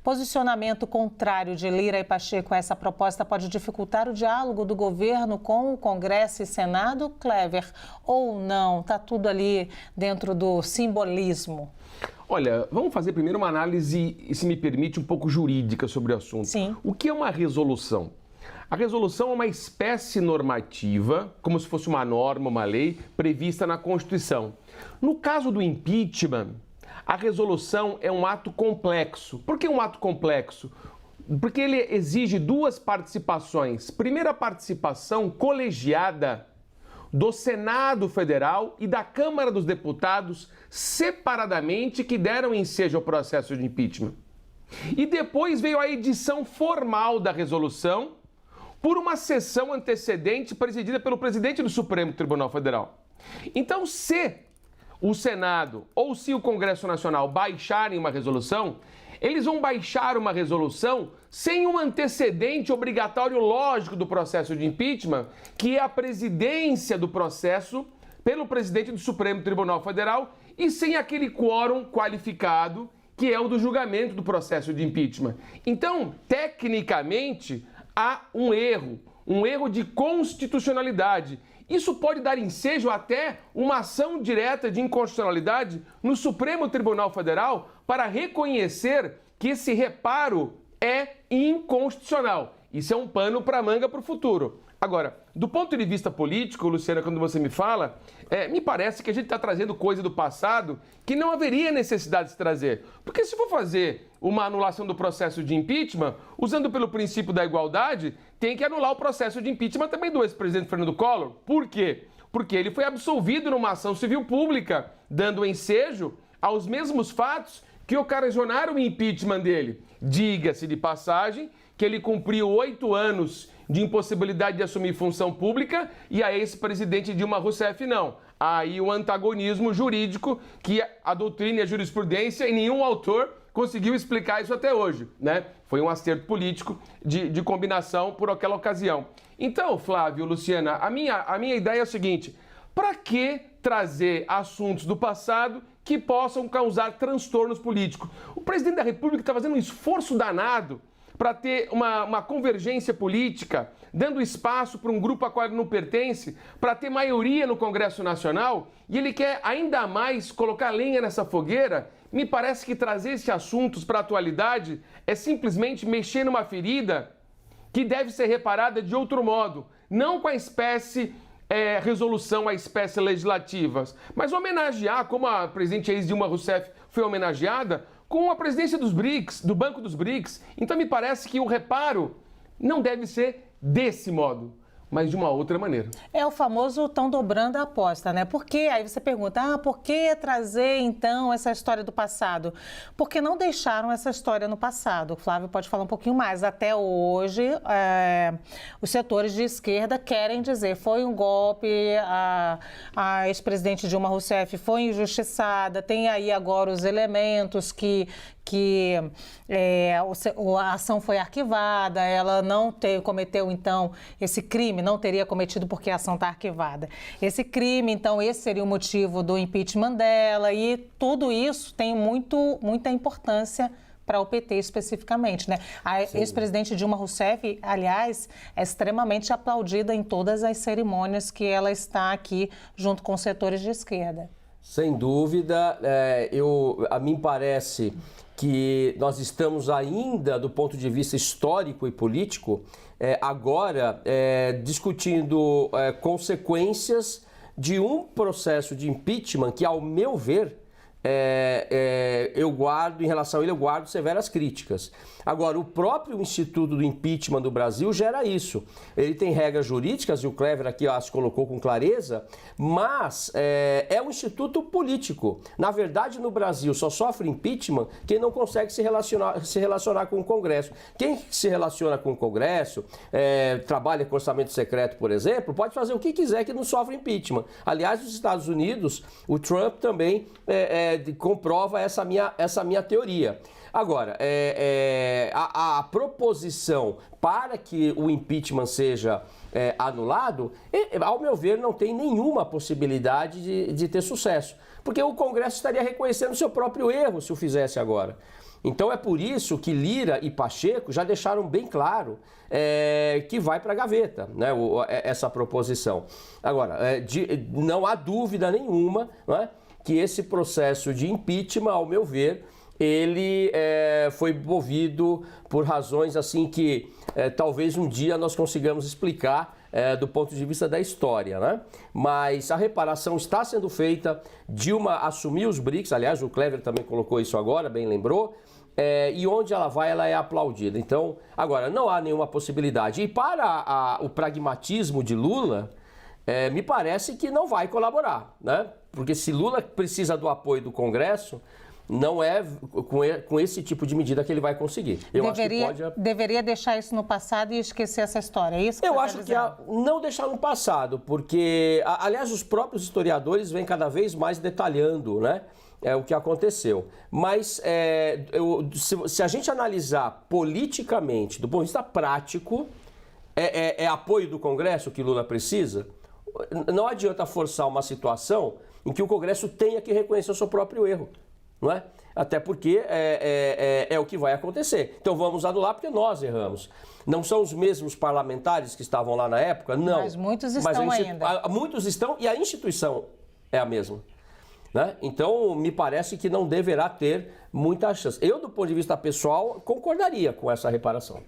Posicionamento contrário de Lira e Pacheco a essa proposta pode dificultar o diálogo do governo com o Congresso e Senado, Clever, ou não? Está tudo ali dentro do simbolismo? Olha, vamos fazer primeiro uma análise, se me permite, um pouco jurídica sobre o assunto. Sim. O que é uma resolução? A resolução é uma espécie normativa, como se fosse uma norma, uma lei, prevista na Constituição. No caso do impeachment, a resolução é um ato complexo. Por que um ato complexo? Porque ele exige duas participações. Primeira participação colegiada do Senado Federal e da Câmara dos Deputados separadamente, que deram ensejo ao processo de impeachment. E depois veio a edição formal da resolução por uma sessão antecedente presidida pelo presidente do Supremo Tribunal Federal. Então, se o Senado ou se o Congresso Nacional baixarem uma resolução, eles vão baixar uma resolução sem um antecedente obrigatório lógico do processo de impeachment, que é a presidência do processo pelo presidente do Supremo Tribunal Federal e sem aquele quórum qualificado que é o do julgamento do processo de impeachment. Então, tecnicamente, há um erro de constitucionalidade. Isso pode dar ensejo até uma ação direta de inconstitucionalidade no Supremo Tribunal Federal para reconhecer que esse reparo é inconstitucional. Isso é um pano para manga para o futuro. Agora, do ponto de vista político, Luciana, quando você me fala, me parece que a gente está trazendo coisa do passado que não haveria necessidade de se trazer. Porque se for fazer uma anulação do processo de impeachment, usando pelo princípio da igualdade, tem que anular o processo de impeachment também do ex-presidente Fernando Collor. Por quê? Porque ele foi absolvido numa ação civil pública, dando ensejo aos mesmos fatos que ocasionaram o impeachment dele. Diga-se de passagem que ele cumpriu 8 anos de impossibilidade de assumir função pública e a ex-presidente Dilma Rousseff não. Aí o antagonismo jurídico que a doutrina e a jurisprudência e nenhum autor conseguiu explicar isso até hoje, né? Foi um acerto político de combinação por aquela ocasião. Então, Flávio, Luciana, a minha ideia é a seguinte: para que trazer assuntos do passado que possam causar transtornos políticos? O presidente da República está fazendo um esforço danado para ter uma convergência política, dando espaço para um grupo a qual ele não pertence, para ter maioria no Congresso Nacional, e ele quer ainda mais colocar lenha nessa fogueira. Me parece que trazer esses assuntos para a atualidade é simplesmente mexer numa ferida que deve ser reparada de outro modo, não com a espécie resolução, a espécie legislativa, mas homenagear, como a presidente ex-Dilma Rousseff foi homenageada, com a presidência dos BRICS, do Banco dos BRICS. Então me parece que o reparo não deve ser desse modo, mas de uma outra maneira. É o famoso estão dobrando a aposta, né? Por quê? Aí você pergunta, por que trazer então essa história do passado? Porque não deixaram essa história no passado. O Flávio pode falar um pouquinho mais. Até hoje, os setores de esquerda querem dizer, foi um golpe, a ex-presidente Dilma Rousseff foi injustiçada, tem aí agora os elementos que a ação foi arquivada, ela não cometeu, então, esse crime, não teria cometido porque a ação está arquivada. Esse crime, então, esse seria o motivo do impeachment dela e tudo isso tem muita importância para o PT especificamente, né? A ex-presidente Dilma Rousseff, aliás, é extremamente aplaudida em todas as cerimônias que ela está aqui junto com os setores de esquerda. Sem dúvida, a mim parece que nós estamos ainda, do ponto de vista histórico e político, agora discutindo consequências de um processo de impeachment que, ao meu ver, em relação a ele, eu guardo severas críticas. Agora, o próprio Instituto do Impeachment do Brasil gera isso. Ele tem regras jurídicas, e o Clever aqui as colocou com clareza, mas é um instituto político. Na verdade, no Brasil, só sofre impeachment quem não consegue se relacionar com o Congresso. Quem se relaciona com o Congresso, trabalha com orçamento secreto, por exemplo, pode fazer o que quiser que não sofre impeachment. Aliás, nos Estados Unidos, o Trump também comprova essa minha teoria. Agora, a proposição para que o impeachment seja anulado, ao meu ver, não tem nenhuma possibilidade de ter sucesso. Porque o Congresso estaria reconhecendo seu próprio erro se o fizesse agora. Então é por isso que Lira e Pacheco já deixaram bem claro que vai para a gaveta, né, essa proposição. Agora, não há dúvida nenhuma, né, que esse processo de impeachment, ao meu ver, ele foi movido por razões assim que talvez um dia nós consigamos explicar do ponto de vista da história, né? Mas a reparação está sendo feita, Dilma assumiu os BRICS, aliás, o Clever também colocou isso agora, bem lembrou, e onde ela vai, ela é aplaudida. Então, agora, não há nenhuma possibilidade. E para o pragmatismo de Lula, me parece que não vai colaborar, né? Porque se Lula precisa do apoio do Congresso, não é com esse tipo de medida que ele vai conseguir. Deveria deixar isso no passado e esquecer essa história, é isso que eu acho que não deixar no passado, porque, aliás, os próprios historiadores vêm cada vez mais detalhando, né, o que aconteceu. Mas se a gente analisar politicamente, do ponto de vista prático, é apoio do Congresso que Lula precisa? Não adianta forçar uma situação em que o Congresso tenha que reconhecer o seu próprio erro. Não é? Até porque é o que vai acontecer. Então vamos anular porque nós erramos. Não são os mesmos parlamentares que estavam lá na época? Não. Mas muitos estão ainda. Muitos estão e a instituição é a mesma. Né? Então me parece que não deverá ter muita chance. Eu, do ponto de vista pessoal, concordaria com essa reparação.